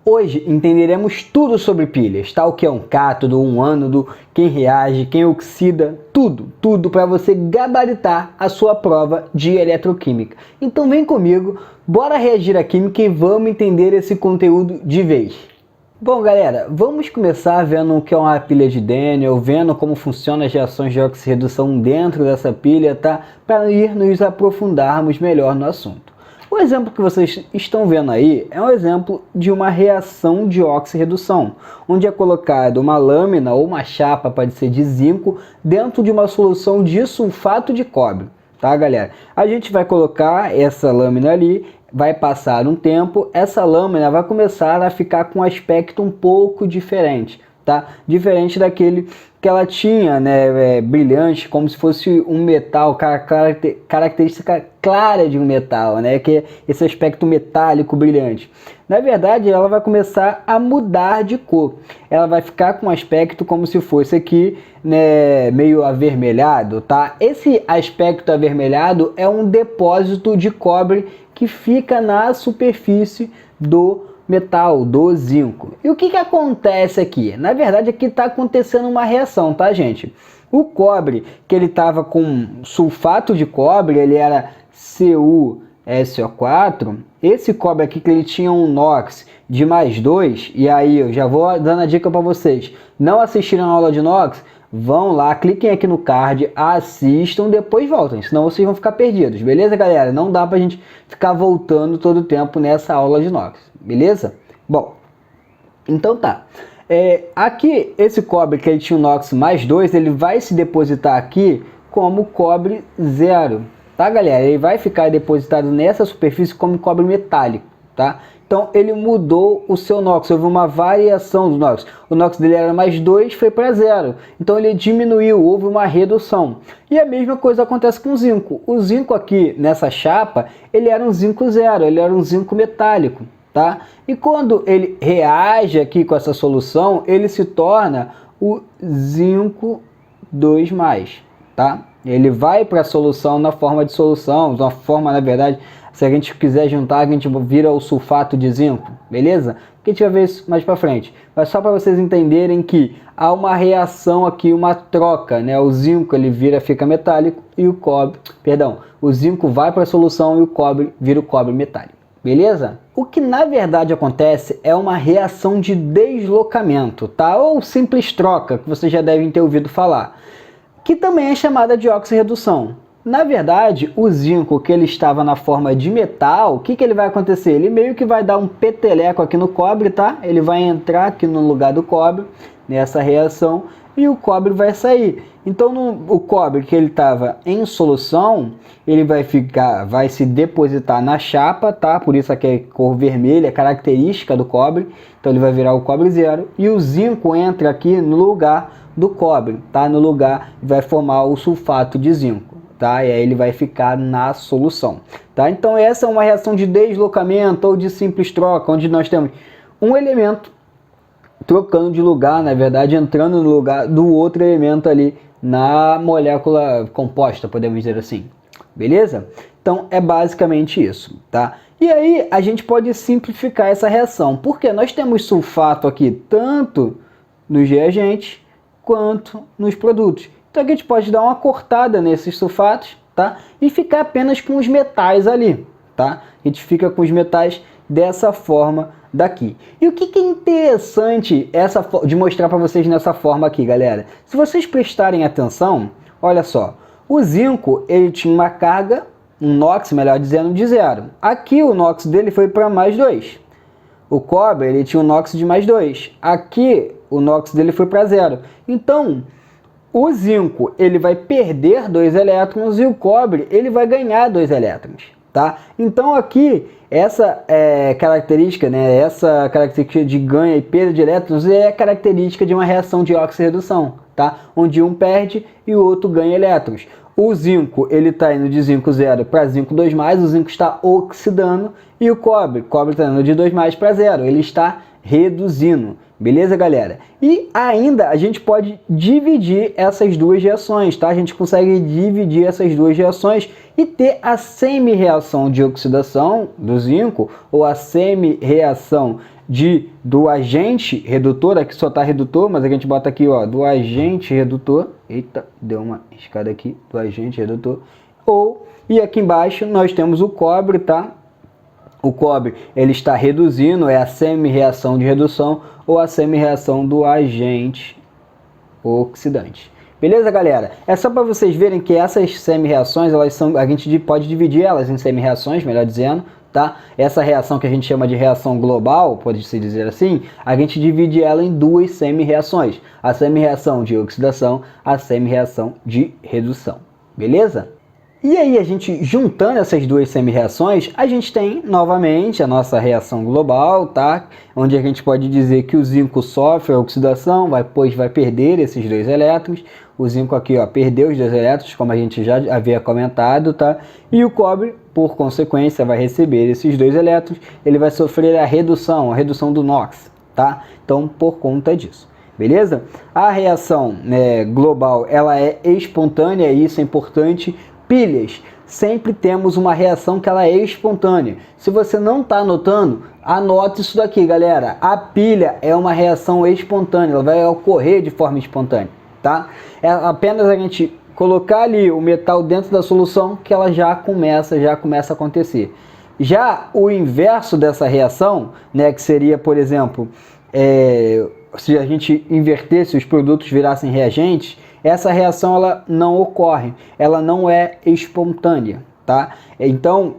Hoje entenderemos tudo sobre pilhas, tá? O que é um cátodo, um ânodo, quem reage, quem oxida, tudo para você gabaritar a sua prova de eletroquímica. Então vem comigo, bora reagir à química e vamos entender esse conteúdo de vez. Bom galera, vamos começar vendo o que é uma pilha de Daniel, vendo como funcionam as reações de oxirredução dentro dessa pilha, tá? Para ir nos aprofundarmos melhor no assunto. O exemplo que vocês estão vendo aí é um exemplo de uma reação de oxirredução, onde é colocada uma lâmina ou uma chapa, pode ser de zinco, dentro de uma solução de sulfato de cobre, tá galera? A gente vai colocar essa lâmina ali, vai passar um tempo, essa lâmina vai começar a ficar com um aspecto um pouco diferente, tá? Diferente daquele que ela tinha, né, brilhante, como se fosse um metal, característica clara de um metal, né, que é esse aspecto metálico brilhante. Na verdade, ela vai começar a mudar de cor. Ela vai ficar com um aspecto como se fosse aqui, né, meio avermelhado, tá? Esse aspecto avermelhado é um depósito de cobre que fica na superfície do metal, do zinco. E o que acontece aqui? Na verdade, aqui está acontecendo uma reação, tá, gente? O cobre, que ele estava com sulfato de cobre, ele era CuSO4. Esse cobre aqui, que ele tinha um NOx de +2, e aí eu já vou dando a dica para vocês. Não assistiram a aula de NOx? Vão lá, cliquem aqui no card, assistam, depois voltem, senão vocês vão ficar perdidos, beleza galera? Não dá pra gente ficar voltando todo o tempo nessa aula de NOx, beleza? Bom, então tá. Aqui, esse cobre que ele tinha um NOx +2, ele vai se depositar aqui como cobre 0, tá galera? Ele vai ficar depositado nessa superfície como cobre metálico, tá? Então ele mudou o seu NOx, houve uma variação do NOx. O NOx dele era +2, foi para 0. Então ele diminuiu, houve uma redução. E a mesma coisa acontece com o zinco. O zinco aqui nessa chapa, ele era um zinco 0, ele era um zinco metálico, tá? E quando ele reage aqui com essa solução, ele se torna o zinco 2+, tá? Ele vai para a solução na forma de solução, na forma, na verdade, se a gente quiser juntar, a gente vira o sulfato de zinco, beleza? Que a gente vai ver isso mais para frente. Mas só para vocês entenderem que há uma reação aqui, uma troca, né? O zinco ele fica metálico e o cobre, perdão, o zinco vai para a solução e o cobre vira o cobre metálico, beleza? O que na verdade acontece é uma reação de deslocamento, tá? Ou simples troca, que vocês já devem ter ouvido falar, que também é chamada de oxirredução. Na verdade, o zinco, que ele estava na forma de metal, o que ele vai acontecer? Ele meio que vai dar um peteleco aqui no cobre, tá? Ele vai entrar aqui no lugar do cobre, nessa reação, e o cobre vai sair. Então, o cobre que ele estava em solução, ele vai se depositar na chapa, tá? Por isso aqui é cor vermelha, característica do cobre. Então, ele vai virar o cobre 0. E o zinco entra aqui no lugar do cobre, tá? No lugar, vai formar o sulfato de zinco. Tá? E aí ele vai ficar na solução, tá? Então essa é uma reação de deslocamento ou de simples troca, onde nós temos um elemento trocando de lugar, na verdade entrando no lugar do outro elemento ali na molécula composta, podemos dizer assim, beleza? Então é basicamente isso, tá? E aí a gente pode simplificar essa reação, porque nós temos sulfato aqui tanto nos reagentes quanto nos produtos. Então a gente pode dar uma cortada nesses sulfatos, tá? E ficar apenas com os metais ali, tá? A gente fica com os metais dessa forma daqui. E o que é interessante de mostrar para vocês nessa forma aqui, galera? Se vocês prestarem atenção, olha só. O zinco, ele tinha uma carga, um NOx, melhor dizendo, de 0. Aqui o NOx dele foi para +2. O cobre, ele tinha um NOx de +2. Aqui o NOx dele foi para 0. Então, o zinco ele vai perder 2 elétrons e o cobre ele vai ganhar 2 elétrons, tá? Então aqui essa característica, né, essa característica de ganho e perda de elétrons é a característica de uma reação de oxirredução, tá? Onde um perde e o outro ganha elétrons. O zinco ele está indo de zinco 0 para zinco 2+, o zinco está oxidando, e o cobre está indo de 2+ para 0, ele está reduzindo. Beleza, galera? E ainda a gente pode dividir essas duas reações, tá? A gente consegue dividir essas duas reações e ter a semi-reação de oxidação do zinco ou a semi-reação do agente redutor, aqui só está redutor, mas a gente bota aqui, ó, do agente redutor, eita, deu uma escada aqui, do agente redutor, e aqui embaixo nós temos o cobre, tá? O cobre, ele está reduzindo, é a semi-reação de redução ou a semi-reação do agente oxidante. Beleza, galera? É só para vocês verem que essas semi-reações, a gente pode dividir elas em semi-reações, melhor dizendo, tá? Essa reação que a gente chama de reação global, pode-se dizer assim, a gente divide ela em duas semi-reações. A semi-reação de oxidação, a semi-reação de redução. Beleza? E aí, a gente juntando essas duas semi-reações, a gente tem novamente a nossa reação global, tá? Onde a gente pode dizer que o zinco sofre a oxidação, pois vai perder esses dois elétrons. O zinco aqui, ó, perdeu os dois elétrons, como a gente já havia comentado, tá? E o cobre, por consequência, vai receber esses dois elétrons, ele vai sofrer a redução do NOx, tá? Então, por conta disso. Beleza? A reação global, ela é espontânea, e isso é importante. Pilhas, sempre temos uma reação que ela é espontânea. Se você não está anotando, anote isso daqui, galera. A pilha é uma reação espontânea, ela vai ocorrer de forma espontânea, tá? É apenas a gente colocar ali o metal dentro da solução que ela já começa a acontecer. Já o inverso dessa reação, né, que seria, por exemplo, se a gente invertesse, os produtos virassem reagentes, essa reação ela não ocorre, ela não é espontânea, tá? Então,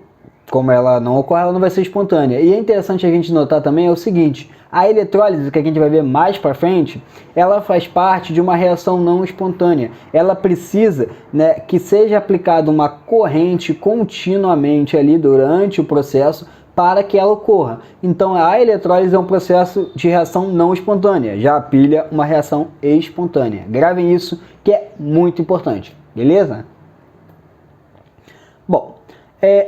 como ela não ocorre, ela não vai ser espontânea. E é interessante a gente notar também é o seguinte, a eletrólise, que a gente vai ver mais para frente, ela faz parte de uma reação não espontânea. Ela precisa, né, que seja aplicada uma corrente continuamente ali durante o processo para que ela ocorra. Então a eletrólise é um processo de reação não espontânea, já a pilha uma reação espontânea. Gravem isso que é muito importante, beleza? Bom,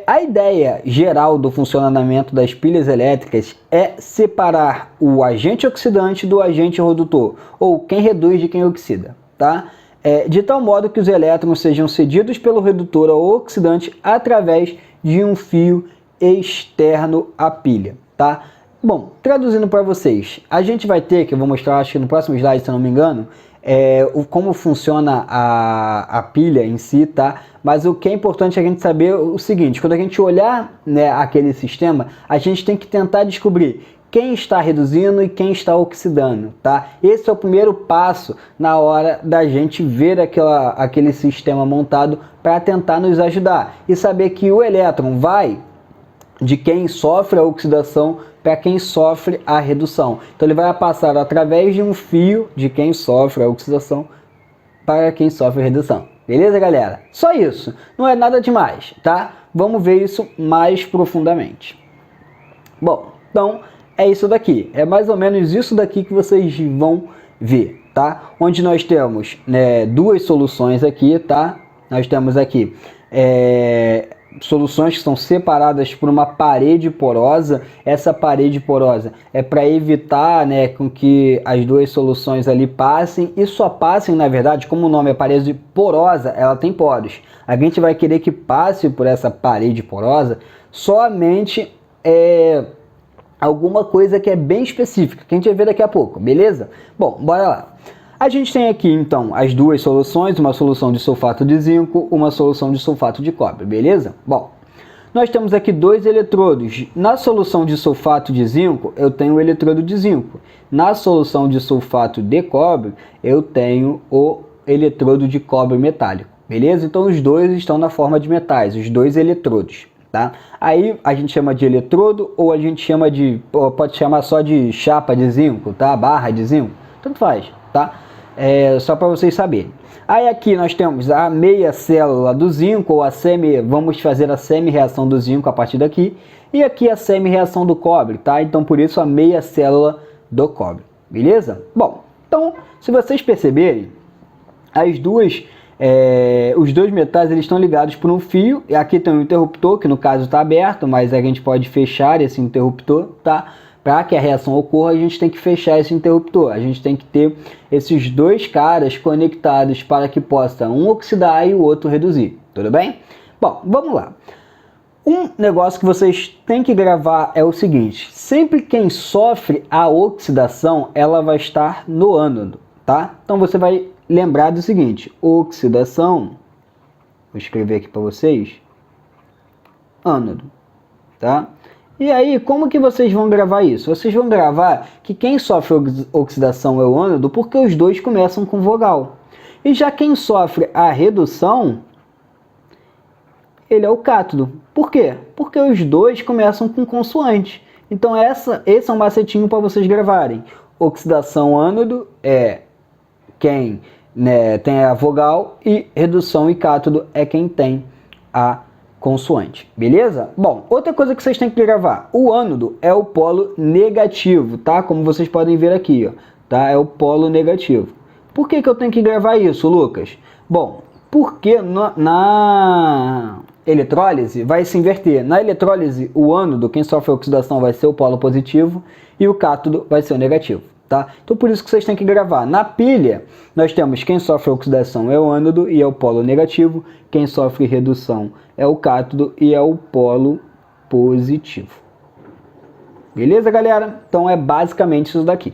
a ideia geral do funcionamento das pilhas elétricas é separar o agente oxidante do agente redutor, ou quem reduz de quem oxida, tá? De tal modo que os elétrons sejam cedidos pelo redutor ao oxidante através de um fio externo à pilha, tá? Bom, traduzindo para vocês, a gente vai ter, que eu vou mostrar acho que no próximo slide, se eu não me engano, como funciona a pilha em si, tá? Mas o que é importante é a gente saber o seguinte, quando a gente olhar, né, aquele sistema, a gente tem que tentar descobrir quem está reduzindo e quem está oxidando, tá? Esse é o primeiro passo na hora da gente ver aquele sistema montado para tentar nos ajudar e saber que o elétron vai de quem sofre a oxidação para quem sofre a redução. Então ele vai passar através de um fio de quem sofre a oxidação para quem sofre a redução. Beleza, galera? Só isso. Não é nada demais, tá? Vamos ver isso mais profundamente. Bom, então é isso daqui. É mais ou menos isso daqui que vocês vão ver, tá? Onde nós temos, né, duas soluções aqui, tá? Nós temos aqui soluções que são separadas por uma parede porosa. Essa parede porosa é para evitar, né, com que as duas soluções ali passem, e só passem, na verdade, como o nome é parede porosa, ela tem poros. A gente vai querer que passe por essa parede porosa somente alguma coisa que é bem específica, que a gente vai ver daqui a pouco, beleza? Bom, bora lá. A gente tem aqui, então, as duas soluções, uma solução de sulfato de zinco, uma solução de sulfato de cobre, beleza? Bom, nós temos aqui dois eletrodos. Na solução de sulfato de zinco, eu tenho o eletrodo de zinco. Na solução de sulfato de cobre, eu tenho o eletrodo de cobre metálico, beleza? Então, os dois estão na forma de metais, os dois eletrodos, tá? Aí, a gente chama de eletrodo, ou a gente chama de, pode chamar só de chapa de zinco, tá? Barra de zinco, tanto faz, tá? Só para vocês saberem. Aí aqui nós temos a meia célula do zinco, ou vamos fazer a semi-reação do zinco a partir daqui, e aqui a semi-reação do cobre, tá? Então por isso a meia célula do cobre, beleza? Bom, então se vocês perceberem, os dois metais eles estão ligados por um fio, e aqui tem um interruptor, que no caso está aberto, mas a gente pode fechar esse interruptor, tá? Para que a reação ocorra, a gente tem que fechar esse interruptor. A gente tem que ter esses dois caras conectados para que possa um oxidar e o outro reduzir. Tudo bem? Bom, vamos lá. Um negócio que vocês têm que gravar é o seguinte: sempre quem sofre a oxidação, ela vai estar no ânodo, tá? Então você vai lembrar do seguinte: oxidação, vou escrever aqui para vocês, ânodo, tá? E aí, como que vocês vão gravar isso? Vocês vão gravar que quem sofre oxidação é o ânodo, porque os dois começam com vogal. E já quem sofre a redução, ele é o cátodo. Por quê? Porque os dois começam com consoante. Então esse é um macetinho para vocês gravarem. Oxidação ânodo é quem, né, tem a vogal, e redução e cátodo é quem tem a consoante, beleza? Bom, outra coisa que vocês têm que gravar: o ânodo é o polo negativo, tá? Como vocês podem ver aqui, ó, tá? É o polo negativo. Por que eu tenho que gravar isso, Lucas? Bom, porque na eletrólise vai se inverter. Na eletrólise, o ânodo, quem sofre oxidação, vai ser o polo positivo e o cátodo vai ser o negativo, tá? Então por isso que vocês têm que gravar. Na pilha, nós temos quem sofre oxidação é o ânodo e é o polo negativo, quem sofre redução é o cátodo e é o polo positivo. Beleza, galera? Então é basicamente isso daqui.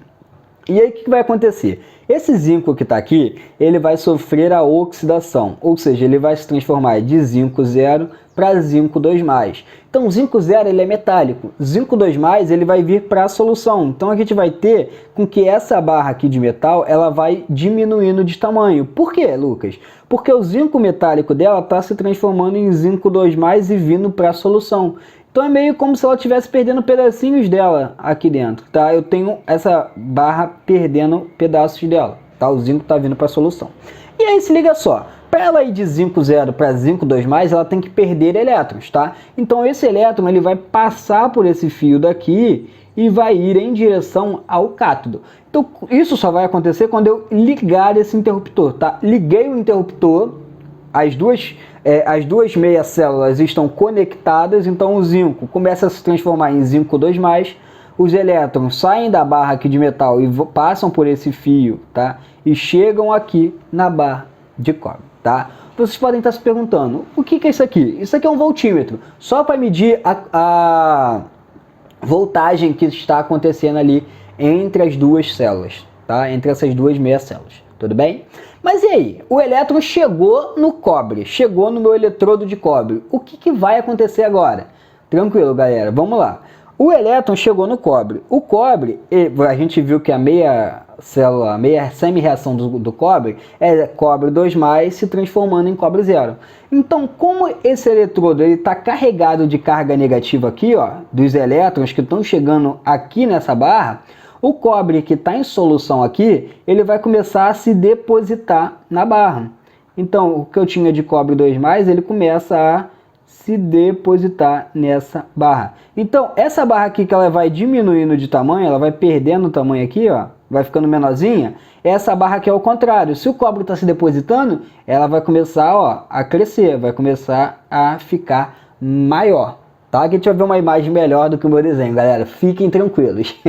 E aí o que vai acontecer? Esse zinco que está aqui, ele vai sofrer a oxidação, ou seja, ele vai se transformar de zinco 0 para zinco 2+. Então o zinco 0 ele é metálico, zinco 2+, ele vai vir para a solução. Então a gente vai ter com que essa barra aqui de metal, ela vai diminuindo de tamanho. Por quê, Lucas? Porque o zinco metálico dela está se transformando em zinco 2+ e vindo para a solução. Então é meio como se ela estivesse perdendo pedacinhos dela aqui dentro, tá? Eu tenho essa barra perdendo pedaços dela, tá? O zinco está vindo para a solução. E aí se liga só, para ela ir de zinco 0 para zinco 2+, ela tem que perder elétrons, tá? Então esse elétron ele vai passar por esse fio daqui e vai ir em direção ao cátodo. Então isso só vai acontecer quando eu ligar esse interruptor, tá? Liguei o interruptor, as duas meias células estão conectadas, então o zinco começa a se transformar em zinco 2+, os elétrons saem da barra aqui de metal e passam por esse fio, tá? E chegam aqui na barra de cobre, tá? Vocês podem estar se perguntando, o que é isso aqui? Isso aqui é um voltímetro, só para medir a voltagem que está acontecendo ali entre as duas células, tá? Entre essas duas meias células, tudo bem? Mas e aí? O elétron chegou no cobre, chegou no meu eletrodo de cobre. O que vai acontecer agora? Tranquilo, galera, vamos lá. O elétron chegou no cobre. O cobre, a gente viu que a meia célula, a meia semi-reação do cobre é cobre 2+ se transformando em cobre 0. Então, como esse eletrodo está carregado de carga negativa aqui, ó, dos elétrons que estão chegando aqui nessa barra, o cobre que está em solução aqui, ele vai começar a se depositar na barra. Então, o que eu tinha de cobre 2+, ele começa a se depositar nessa barra. Então, essa barra aqui que ela vai diminuindo de tamanho, ela vai perdendo o tamanho aqui, ó, vai ficando menorzinha. Essa barra aqui é o contrário. Se o cobre está se depositando, ela vai começar, ó, a crescer, vai começar a ficar maior. Tá? Aqui a gente vai ver uma imagem melhor do que o meu desenho, galera. Fiquem tranquilos.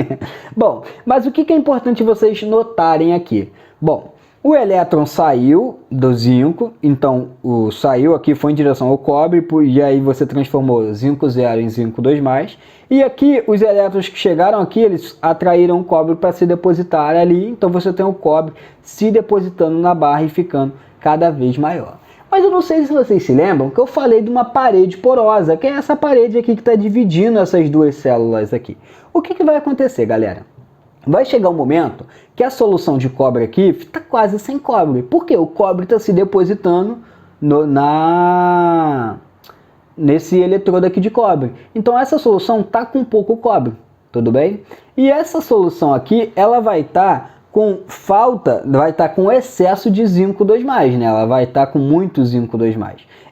Bom, mas o que é importante vocês notarem aqui? Bom, o elétron saiu do zinco, então saiu aqui, foi em direção ao cobre, e aí você transformou zinco 0 em zinco 2+. E aqui, os elétrons que chegaram aqui, eles atraíram o cobre para se depositar ali, então você tem o cobre se depositando na barra e ficando cada vez maior. Mas eu não sei se vocês se lembram que eu falei de uma parede porosa, que é essa parede aqui que está dividindo essas duas células aqui. O que vai acontecer, galera? Vai chegar um momento que a solução de cobre aqui está quase sem cobre. Por quê? O cobre está se depositando nesse eletrodo aqui de cobre. Então essa solução está com pouco cobre, tudo bem? E essa solução aqui, ela vai estar com falta, vai estar com excesso de zinco 2+, né? Ela vai estar com muito zinco 2+.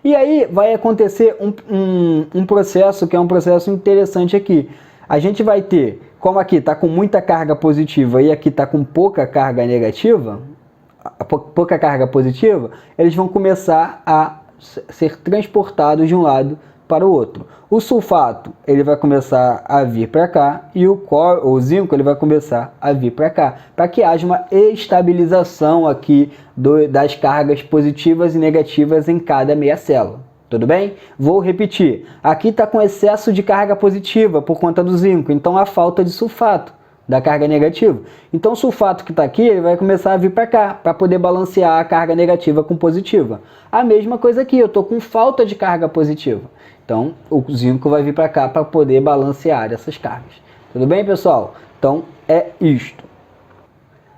E aí vai acontecer um processo que é um processo interessante aqui. A gente vai ter, como aqui está com muita carga positiva e aqui está com pouca carga negativa, pouca carga positiva, eles vão começar a ser transportados de um lado para o outro. O sulfato ele vai começar a vir para cá e o zinco ele vai começar a vir para cá, para que haja uma estabilização aqui das cargas positivas e negativas em cada meia célula, Tudo bem? Vou repetir. Aqui está com excesso de carga positiva por conta do zinco, então a falta de sulfato da carga negativa. Então o sulfato que está aqui, ele vai começar a vir para cá, para poder balancear a carga negativa com positiva. A mesma coisa aqui, eu estou com falta de carga positiva. Então o zinco vai vir para cá para poder balancear essas cargas. Tudo bem, pessoal? Então é isto.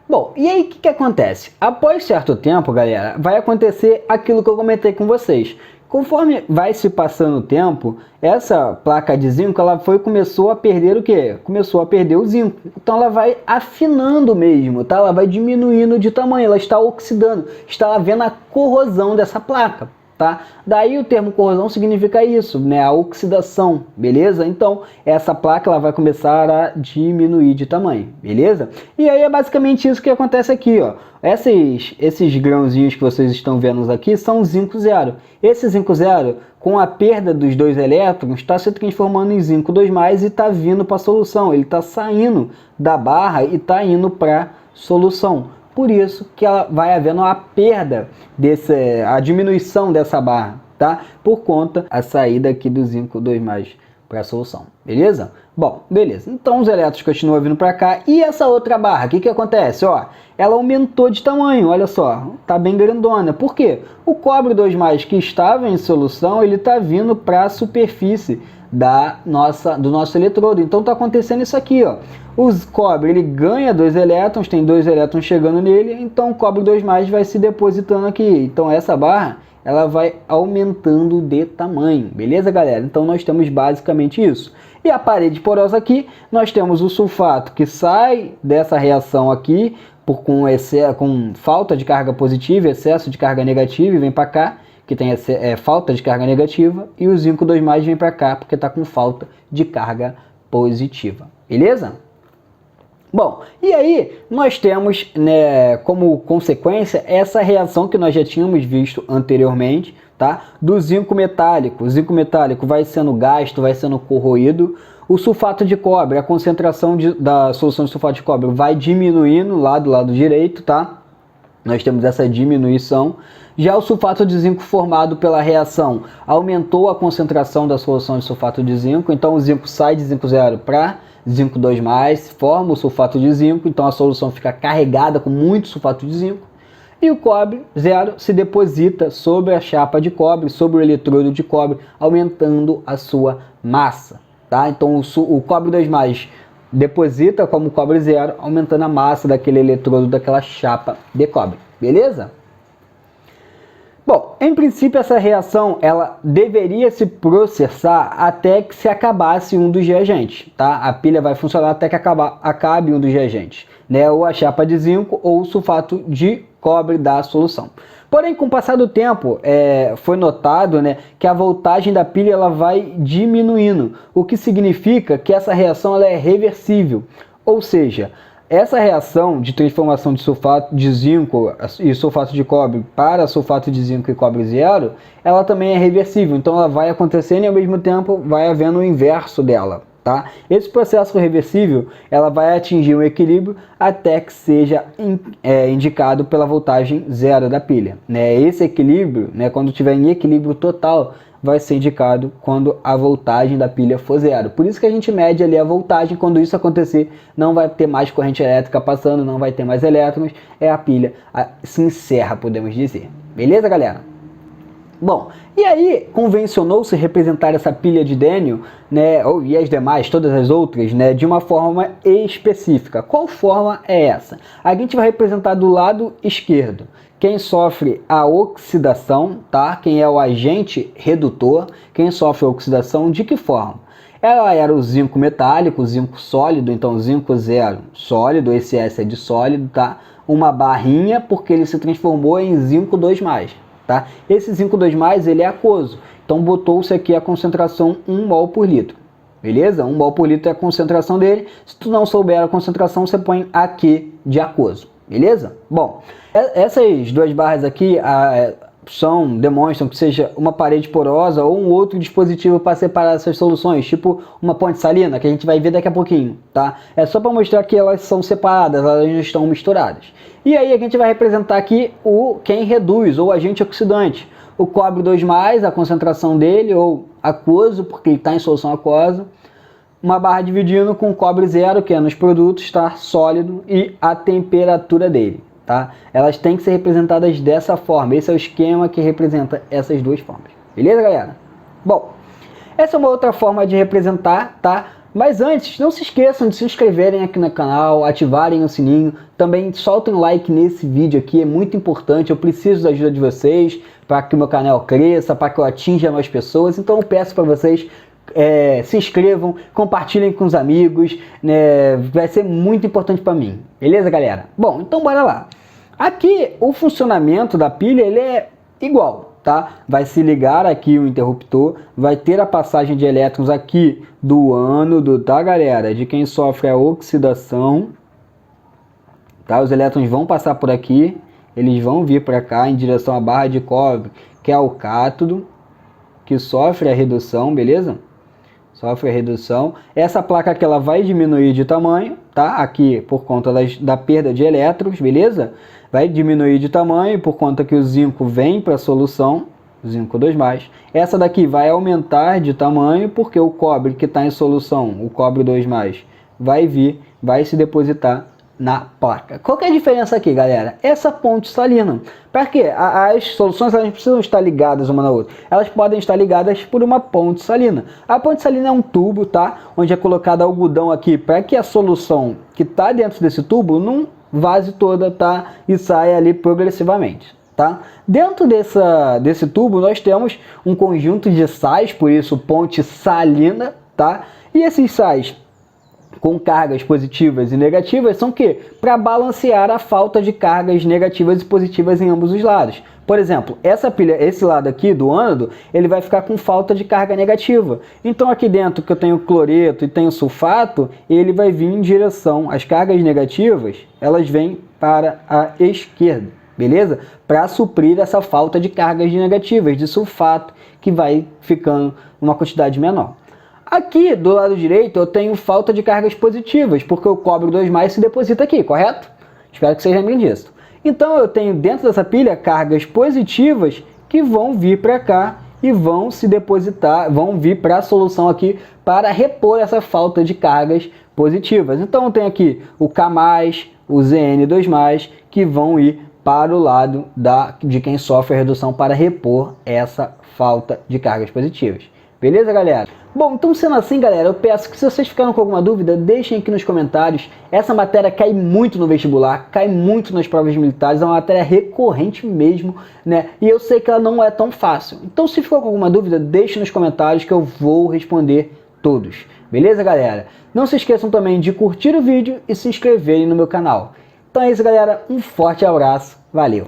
Bom, e aí o que acontece? Após certo tempo, galera, vai acontecer aquilo que eu comentei com vocês. Conforme vai se passando o tempo, essa placa de zinco começou a perder o quê? Começou a perder o zinco. Então ela vai afinando mesmo, tá? Ela vai diminuindo de tamanho, ela está oxidando, está havendo a corrosão dessa placa, tá? Daí o termo corrosão significa isso, né? A oxidação, beleza? Então essa placa ela vai começar a diminuir de tamanho, beleza? E aí é basicamente isso que acontece aqui, ó. Esses grãozinhos que vocês estão vendo aqui são zinco zero. Esse zinco zero, com a perda dos 2 elétrons, está se transformando em zinco 2+, e está vindo para a solução. Ele está saindo da barra e está indo para a solução. Por isso que ela vai havendo a perda, a diminuição dessa barra, tá? Por conta da saída aqui do zinco 2+ para a solução, beleza? Bom, beleza. Então os elétrons continuam vindo para cá. E essa outra barra, o que acontece? Ó, ela aumentou de tamanho, olha só, tá bem grandona. Por quê? O cobre 2+ que estava em solução, ele tá vindo para a superfície do nosso eletrodo. Então tá acontecendo isso aqui, ó. O cobre, ele ganha 2 elétrons, tem 2 elétrons chegando nele, então o cobre 2+ vai se depositando aqui. Então essa barra, ela vai aumentando de tamanho, beleza, galera? Então nós temos basicamente isso. E a parede porosa aqui, nós temos o sulfato que sai dessa reação aqui com falta de carga positiva, excesso de carga negativa, e vem para cá, que tem falta de carga negativa, e o zinco 2+ vem para cá, porque está com falta de carga positiva, beleza? Bom, e aí nós temos, né, como consequência essa reação que nós já tínhamos visto anteriormente, tá? Do zinco metálico. O zinco metálico vai sendo gasto, vai sendo corroído. O sulfato de cobre, a concentração da solução de sulfato de cobre vai diminuindo lá do lado direito, tá? Nós temos essa diminuição. Já o sulfato de zinco formado pela reação aumentou a concentração da solução de sulfato de zinco, então o zinco sai de zinco zero para zinco 2+, forma o sulfato de zinco, então a solução fica carregada com muito sulfato de zinco. E o cobre zero se deposita sobre a chapa de cobre, sobre o eletrodo de cobre, aumentando a sua massa, tá? Então o cobre 2+ deposita como cobre zero, aumentando a massa daquele eletrodo, daquela chapa de cobre, beleza? Bom, em princípio essa reação ela deveria se processar até que se acabasse um dos reagentes, tá? A pilha vai funcionar até que acabe um dos reagentes, né? Ou a chapa de zinco ou o sulfato de cobre da solução. Porém, com o passar do tempo, foi notado, né, que a voltagem da pilha ela vai diminuindo, o que significa que essa reação ela é reversível, ou seja, essa reação de transformação de sulfato de zinco e sulfato de cobre para sulfato de zinco e cobre zero, ela também é reversível, então ela vai acontecendo e ao mesmo tempo vai havendo o inverso dela, tá? Esse processo reversível, ela vai atingir um equilíbrio até que seja indicado pela voltagem zero da pilha, né? Esse equilíbrio, né, quando estiver em equilíbrio total, vai ser indicado quando a voltagem da pilha for zero. Por isso que a gente mede ali a voltagem. Quando isso acontecer, não vai ter mais corrente elétrica passando, não vai ter mais elétrons, a pilha se encerra, podemos dizer. Beleza, galera? Bom, e aí convencionou-se representar essa pilha de Daniell, né, e as demais, todas as outras, né, de uma forma específica. Qual forma é essa? A gente vai representar do lado esquerdo quem sofre a oxidação, tá? Quem é o agente redutor, quem sofre a oxidação, de que forma? Ela era o zinco metálico, o zinco sólido, então zinco zero sólido, esse S é de sólido, tá? Uma barrinha, porque ele se transformou em zinco 2+, tá? Esse zinco 2+, ele é aquoso, então botou-se aqui a concentração 1 mol por litro, beleza? 1 mol por litro é a concentração dele. Se tu não souber a concentração, você põe aqui de aquoso, beleza? Bom, essas duas barras aqui demonstram que seja uma parede porosa ou um outro dispositivo para separar essas soluções, tipo uma ponte salina, que a gente vai ver daqui a pouquinho, tá? É só para mostrar que elas são separadas, elas não estão misturadas. E aí a gente vai representar aqui quem reduz, ou agente oxidante. o cobre 2+, a concentração dele, ou aquoso, porque ele está em solução aquosa, uma barra dividindo com cobre 0, que é nos produtos, está sólido, e a temperatura dele, tá? Elas têm que ser representadas dessa forma, esse é o esquema que representa essas duas formas, beleza, galera? Bom, essa é uma outra forma de representar, tá? Mas antes, não se esqueçam de se inscreverem aqui no canal, ativarem o sininho, também soltem um like nesse vídeo aqui, é muito importante, eu preciso da ajuda de vocês para que o meu canal cresça, para que eu atinja mais pessoas, então eu peço para vocês se inscrevam, compartilhem com os amigos, né? Vai ser muito importante para mim, beleza, galera? Bom, então bora lá. Aqui o funcionamento da pilha ele é igual, tá? Vai se ligar aqui o interruptor, vai ter a passagem de elétrons aqui do ânodo, tá, galera? De quem sofre a oxidação, tá? Os elétrons vão passar por aqui, eles vão vir para cá em direção à barra de cobre, que é o cátodo, que sofre a redução, beleza? Sofre a redução. Essa placa aqui ela vai diminuir de tamanho, tá? Aqui por conta da perda de elétrons, beleza? Vai diminuir de tamanho por conta que o zinco vem para a solução, zinco 2+. Essa daqui vai aumentar de tamanho porque o cobre que está em solução, o cobre 2+, vai vir, vai se depositar na placa. Qual que é a diferença aqui, galera? Essa ponte salina. Para quê? As soluções elas precisam estar ligadas uma na outra. Elas podem estar ligadas por uma ponte salina. A ponte salina é um tubo, tá? Onde é colocado algodão aqui para que a solução que está dentro desse tubo não vaze toda, tá? E saia ali progressivamente, tá? Dentro desse tubo nós temos um conjunto de sais, por isso ponte salina, tá? E esses sais com cargas positivas e negativas são o quê? Para balancear a falta de cargas negativas e positivas em ambos os lados. Por exemplo, essa pilha, esse lado aqui do ânodo, ele vai ficar com falta de carga negativa. Então aqui dentro que eu tenho cloreto e tenho sulfato, ele vai vir em direção, as cargas negativas, elas vêm para a esquerda, beleza? Para suprir essa falta de cargas negativas, de sulfato, que vai ficando uma quantidade menor. Aqui do lado direito eu tenho falta de cargas positivas, porque o cobre 2+ se deposita aqui, correto? Espero que vocês lembrem disso. Então eu tenho dentro dessa pilha cargas positivas que vão vir para cá e vão se depositar, vão vir para a solução aqui para repor essa falta de cargas positivas. Então eu tenho aqui o K+, o Zn2+, que vão ir para o lado de quem sofre a redução para repor essa falta de cargas positivas. Beleza, galera? Bom, então sendo assim, galera, eu peço que se vocês ficaram com alguma dúvida, deixem aqui nos comentários. Essa matéria cai muito no vestibular, cai muito nas provas militares, é uma matéria recorrente mesmo, né? E eu sei que ela não é tão fácil. Então se ficou com alguma dúvida, deixe nos comentários que eu vou responder todos. Beleza, galera? Não se esqueçam também de curtir o vídeo e se inscreverem no meu canal. Então é isso, galera. Um forte abraço. Valeu!